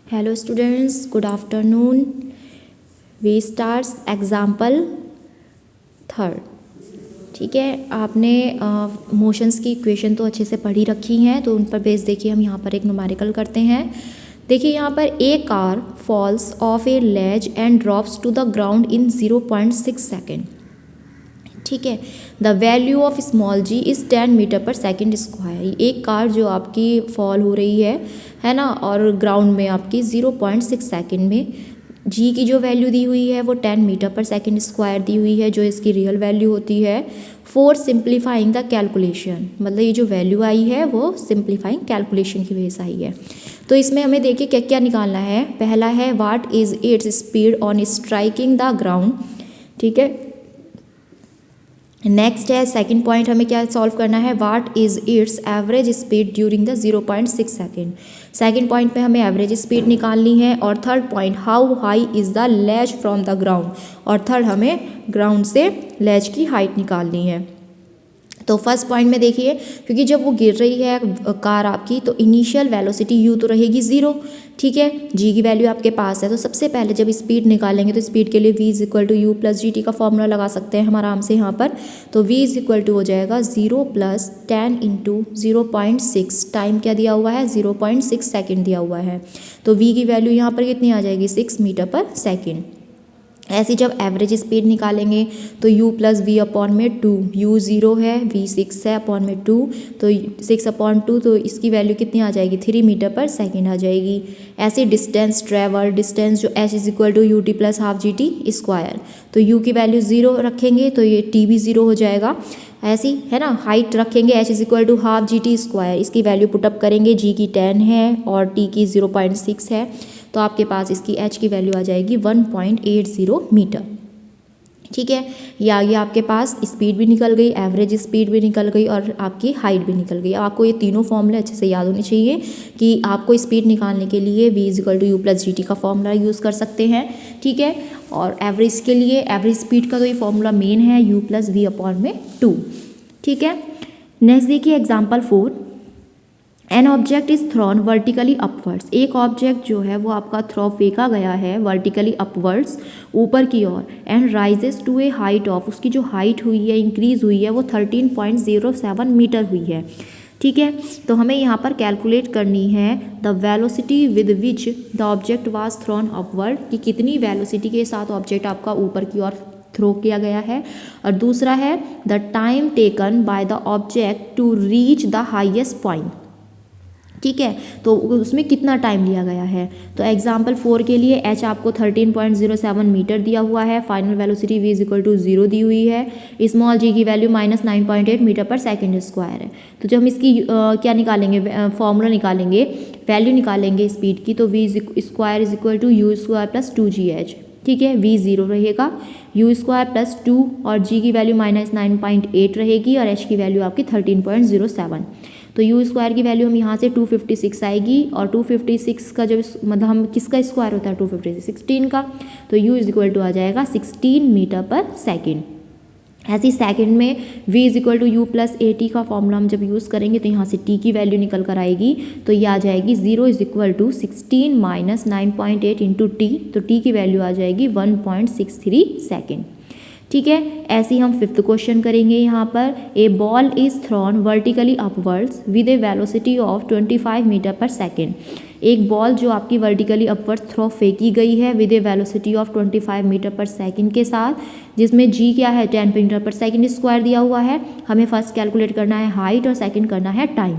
Hello students, good afternoon. We stars example third. ठीक है, आपने मोशंस की इक्वेशन तो अच्छे से पढ़ी रखी हैं, तो उन पर बेस देखिए हम यहाँ पर एक न्यूमेरिकल करते हैं। देखिए यहाँ पर a car falls off a ledge and drops to the ground in 0.6 second. ठीक है, the value of small g is 10 metre पर सेकेंड स्क्वायर। एक कार जो आपकी फॉल हो रही है ना, और ग्राउंड में आपकी 0.6 सेकेंड में जी की जो वैल्यू दी हुई है वो 10 मीटर पर सेकेंड स्क्वायर दी हुई है, जो इसकी रियल वैल्यू होती है। फॉर सिंप्लीफाइंग द कैलकुलेशन, मतलब ये जो वैल्यू आई है वो सिंप्लीफाइंग कैलकुलेशन की वजह से आई है। तो इसमें हमें देखिए क्या क्या निकालना है। पहला है what is its speed on striking the ground. ठीक है, नेक्स्ट है सेकंड पॉइंट, हमें क्या सॉल्व करना है, what is it's average speed during the 0.6 second. Second point पे हमें एवरेज स्पीड निकालनी है। और third point, how high is the ledge from the ground. और थर्ड हमें ग्राउंड से लेज की हाइट निकालनी है। तो फर्स्ट पॉइंट में देखिए, क्योंकि जब वो गिर रही है कार आपकी, तो इनिशियल वेलोसिटी यू तो रहेगी 0। ठीक है, जी की वैल्यू आपके पास है, तो सबसे पहले जब स्पीड निकालेंगे तो स्पीड के लिए v is equal to u plus g t का फॉर्मूला लगा सकते हैं हम आराम से यहाँ पर। तो v इज इक्वल टू हो जाएगा 0 प्लस 10 इंटू 0.6, टाइम क्या दिया हुआ है 0.6 सेकेंड दिया हुआ है। तो v की वैल्यू यहाँ पर कितनी आ जाएगी 6 मीटर पर सेकेंड। ऐसे जब एवरेज स्पीड निकालेंगे तो u प्लस वी अपॉन में 2, u 0 है, v 6 है अपॉन में 2, तो 6 अपॉन 2, तो इसकी वैल्यू कितनी आ जाएगी 3 मीटर पर सेकेंड आ जाएगी। ऐसे डिस्टेंस ट्रेवल, डिस्टेंस जो h is equal to u t plus half g t square, तो u की वैल्यू 0 रखेंगे तो ये t भी 0 हो जाएगा। ऐसी है ना, हाइट रखेंगे h is equal to half g t square, इसकी वैल्यू पुटअप करेंगे, g की 10 है और t की 0.6 है, तो आपके पास इसकी h की वैल्यू आ जाएगी 1.80 मीटर। ठीक है, ये आ गया आपके पास, स्पीड भी निकल गई, एवरेज स्पीड भी निकल गई और आपकी हाइट भी निकल गई। आपको ये तीनों फॉर्मूले अच्छे से याद होने चाहिए कि आपको स्पीड निकालने के लिए v is equal to u plus g t का फॉर्मूला यूज़ कर सकते हैं। ठीक है, और एवरेज के लिए एवरेज स्पीड का तो ये फॉर्मूला मेन है, u प्लस वी अपॉन में 2। ठीक है, नेक्स्ट देखिए example 4। An object is thrown vertically upwards. एक ऑब्जेक्ट जो है वो आपका थ्रो फेंका गया है वर्टिकली अपवर्ड्स, ऊपर की ओर, and rises to a height of, उसकी जो हाइट हुई है इंक्रीज हुई है वो 13.07 मीटर हुई है। ठीक है, तो हमें यहाँ पर कैलकुलेट करनी है the velocity with which the object was thrown upward, कि कितनी वेलोसिटी के साथ ऑब्जेक्ट आपका ऊपर की ओर थ्रो किया गया है। और दूसरा है the time taken by the object to reach the highest point. ठीक है, तो उसमें कितना टाइम लिया गया है। तो एग्जाम्पल 4 के लिए h आपको 13.07 मीटर दिया हुआ है, final velocity v is equal to 0 दी हुई है, स्मॉल g की वैल्यू -9.8 मीटर पर सेकेंड स्क्वायर है। तो जब हम इसकी क्या निकालेंगे, फॉर्मूला निकालेंगे, वैल्यू निकालेंगे स्पीड की, तो v square is equal to u square plus 2gh। ठीक है, v 0 रहेगा, यू स्क्वायर प्लस 2 और g की वैल्यू -9.8 रहेगी और h की वैल्यू आपकी 13.07। तो यू स्क्वायर की वैल्यू हम यहाँ से 256 आएगी, और 256 का जब मतलब हम किसका स्क्वायर होता है 256 16 का, तो यू इज इक्वल टू आ जाएगा 16 मीटर पर सेकेंड। ऐसे सेकंड में v is equal to u plus a t का फॉर्मूला हम जब यूज़ करेंगे तो यहाँ से t की वैल्यू निकल कर आएगी, तो ये आ जाएगी 0 is equal to 16 minus 9.8 into t, तो t की वैल्यू आ जाएगी 1.63 सेकेंड। ठीक है, ऐसे ही हम फिफ्थ क्वेश्चन करेंगे। यहाँ पर a ball is thrown vertically upwards with a velocity of 25 metre पर सेकेंड। एक बॉल जो आपकी वर्टिकली अपवर्ड थ्रो फेंकी गई है with a velocity of 25 metre पर सेकेंड के साथ, जिसमें जी क्या है 10 मीटर पर सेकेंड स्क्वायर दिया हुआ है। हमें फर्स्ट कैलकुलेट करना है हाइट और सेकेंड करना है टाइम।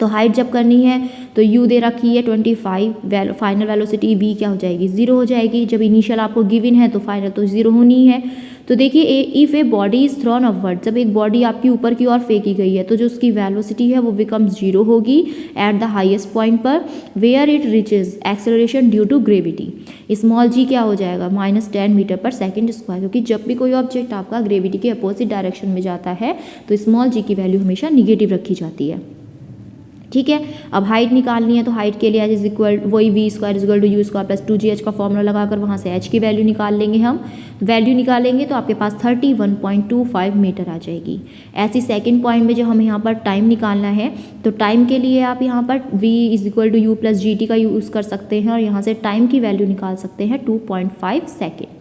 तो हाइट जब करनी है तो u दे रखी है 25, फाइनल वेलोसिटी v क्या हो जाएगी 0 हो जाएगी। जब इनिशियल आपको गिवन है तो फाइनल तो 0 होनी है। तो देखिए if a body is throne upward, जब एक बॉडी आपकी ऊपर की ओर फेंकी गई है तो जो उसकी वेलोसिटी है वो बिकम 0 होगी एट द हाईएस्ट पॉइंट पर, where it reaches acceleration due to gravity. Small g क्या हो जाएगा -10 मीटर पर सेकेंड स्क्वायर, क्योंकि जब भी कोई ऑब्जेक्ट आपका ग्रेविटी के अपोजिट डायरेक्शन में जाता है तो स्मॉल g की वैल्यू हमेशा निगेटिव रखी जाती है। ठीक है। अब हाइट निकालनी है तो हाइट के लिए एच इज इक्वल वही v square is equal to u square plus 2gh का फॉर्मूला लगाकर वहाँ से एच की वैल्यू निकाल लेंगे हम। वैल्यू निकालेंगे तो आपके पास 31.25 मीटर आ जाएगी। ऐसी सेकंड पॉइंट में जो हमें यहाँ पर टाइम निकालना है तो टाइम के लिए आप यहाँ पर v is equal to u plus g t का यूज़ कर सकते हैं और यहाँ से टाइम की वैल्यू निकाल सकते हैं 2.5 सेकेंड।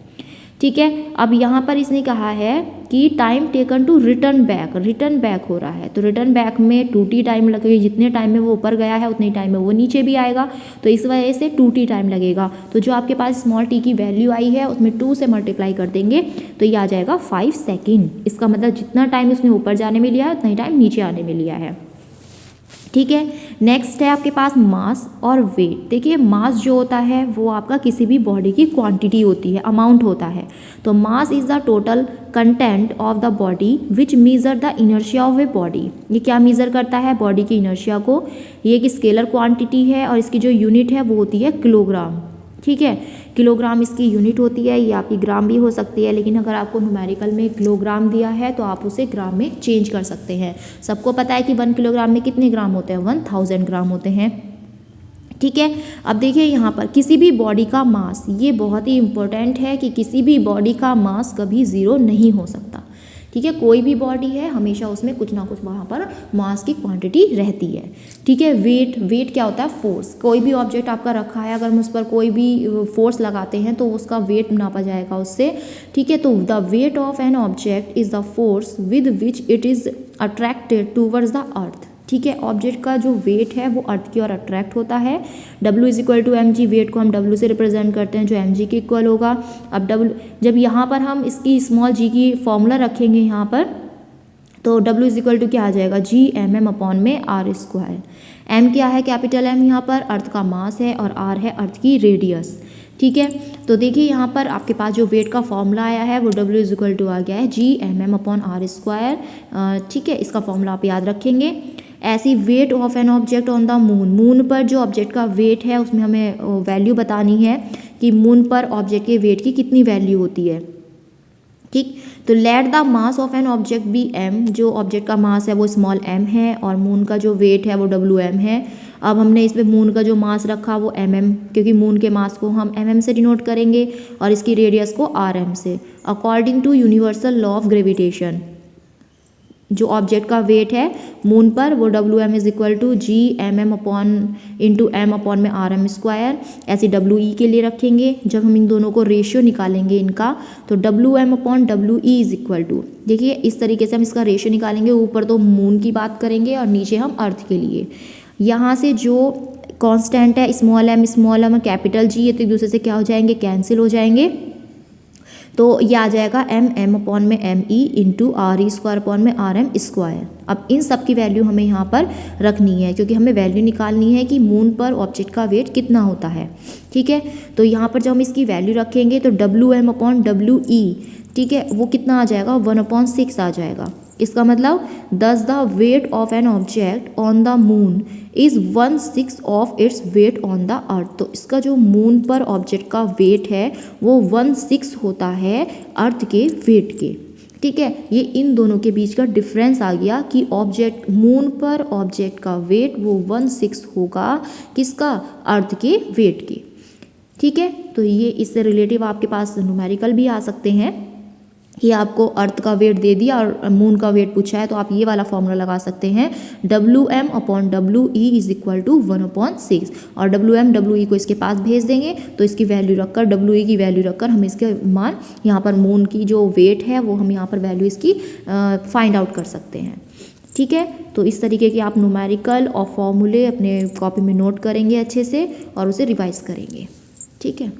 ठीक है। अब यहाँ पर इसने कहा है कि time taken to return back हो रहा है, तो रिटर्न बैक में 2t टाइम लगेगा। जितने टाइम में वो ऊपर गया है उतने टाइम में वो नीचे भी आएगा, तो इस वजह से 2t टाइम लगेगा। तो जो आपके पास स्मॉल t की वैल्यू आई है उसमें 2 से मल्टीप्लाई कर देंगे तो ये आ जाएगा 5 सेकेंड। इसका मतलब जितना टाइम उसने ऊपर जाने में लिया है उतना ही टाइम नीचे आने में लिया है। ठीक है। नेक्स्ट है आपके पास मास और वेट। देखिए मास जो होता है वो आपका किसी भी बॉडी की क्वांटिटी होती है, अमाउंट होता है। तो mass is the total content of the body which measure the inertia of a body. ये क्या मेजर करता है? बॉडी की इनर्शिया को। ये एक स्केलर क्वांटिटी है और इसकी जो यूनिट है वो होती है किलोग्राम। ठीक है, किलोग्राम इसकी यूनिट होती है। ये आपकी ग्राम भी हो सकती है, लेकिन अगर आपको न्यूमेरिकल में किलोग्राम दिया है तो आप उसे ग्राम में चेंज कर सकते हैं। सबको पता है कि 1 किलोग्राम में कितने ग्राम होते हैं? 1000 ग्राम होते हैं। ठीक है। अब देखिए यहाँ पर किसी भी बॉडी का मास, ये बहुत ही इंपॉर्टेंट है कि किसी भी बॉडी का मास कभी ज़ीरो नहीं हो सकता। ठीक है, कोई भी बॉडी है हमेशा उसमें कुछ ना कुछ वहाँ पर मास की क्वांटिटी रहती है। ठीक है। वेट क्या होता है? फोर्स। कोई भी ऑब्जेक्ट आपका रखा है, अगर हम उस पर कोई भी फोर्स लगाते हैं तो उसका वेट नापा जाएगा उससे। ठीक है। तो the weight of an object is the force with which it is attracted towards the earth. ठीक है, ऑब्जेक्ट का जो वेट है वो अर्थ की ओर अट्रैक्ट होता है। W is equal to mg, weight को हम W से रिप्रेजेंट करते हैं जो mg के इक्वल होगा। अब जब यहाँ पर हम इसकी स्मॉल g की फॉर्मूला रखेंगे यहाँ पर, तो W इज इक्वल टू क्या आ जाएगा? g mm अपॉन में r स्क्वायर। m क्या है? कैपिटल M यहाँ पर अर्थ का मास है और r है अर्थ की रेडियस। ठीक है। तो देखिए यहाँ पर आपके पास जो वेट का फॉर्मूला आया है वो W इज इक्वल टू आ गया है g mm upon r square. ठीक है, इसका फॉर्मूला आप याद रखेंगे। ऐसी weight of an object on the moon. Moon पर जो ऑब्जेक्ट का वेट है उसमें हमें वैल्यू बतानी है कि मून पर ऑब्जेक्ट के वेट की कितनी वैल्यू होती है। ठीक, तो let the mass of an object be m। जो ऑब्जेक्ट का मास है वो स्मॉल m है और मून का जो वेट है वो Wm है। अब हमने इसमें मून का जो मास रखा वो mm, क्योंकि मून के मास को हम mm से डिनोट करेंगे और इसकी रेडियस को rm से। According to universal law of gravitation, जो ऑब्जेक्ट का वेट है मून पर वो Wm is equal to g mm upon into m upon में rm स्क्वायर। ऐसे We के लिए रखेंगे। जब हम इन दोनों को रेशियो निकालेंगे इनका, तो Wm upon We is equal to, देखिए इस तरीके से हम इसका रेशियो निकालेंगे। ऊपर तो मून की बात करेंगे और नीचे हम अर्थ के लिए। यहाँ से जो कांस्टेंट है स्मॉल m कैपिटल G, ये तो एक दूसरे से क्या हो जाएंगे? कैंसिल हो जाएंगे। तो ये आ जाएगा m अपॉन में me into r square upon में rm स्क्वायर। अब इन सब की वैल्यू हमें यहाँ पर रखनी है, क्योंकि हमें वैल्यू निकालनी है कि मून पर ऑब्जेक्ट का वेट कितना होता है। ठीक है, तो यहाँ पर जब हम इसकी वैल्यू रखेंगे तो Wm अपॉन We, ठीक है, वो कितना आ जाएगा? 1/6 आ जाएगा। इसका मतलब 10 the weight of an object on the moon is 1/6 of its weight on the earth. तो इसका जो मून पर ऑब्जेक्ट का वेट है वो 1/6 होता है अर्थ के वेट के। ठीक है, ये इन दोनों के बीच का डिफरेंस आ गया कि ऑब्जेक्ट मून पर ऑब्जेक्ट का वेट वो 1/6 होगा किसका? अर्थ के वेट के। ठीक है, तो ये इससे रिलेटिव आपके पास न्यूमेरिकल भी आ सकते हैं कि आपको अर्थ का वेट दे दिया और मून का वेट पूछा है, तो आप ये वाला फॉर्मूला लगा सकते हैं Wm upon We is equal to 1/6। और We को इसके पास भेज देंगे तो इसकी वैल्यू रखकर, We की वैल्यू रखकर हम इसके मान यहाँ पर मून की जो वेट है वो हम यहाँ पर वैल्यू इसकी फाइंड आउट कर सकते हैं। ठीक है, तो इस तरीके के आप न्यूमेरिकल और फॉर्मूले अपने कॉपी में नोट करेंगे अच्छे से और उसे रिवाइज करेंगे। ठीक है।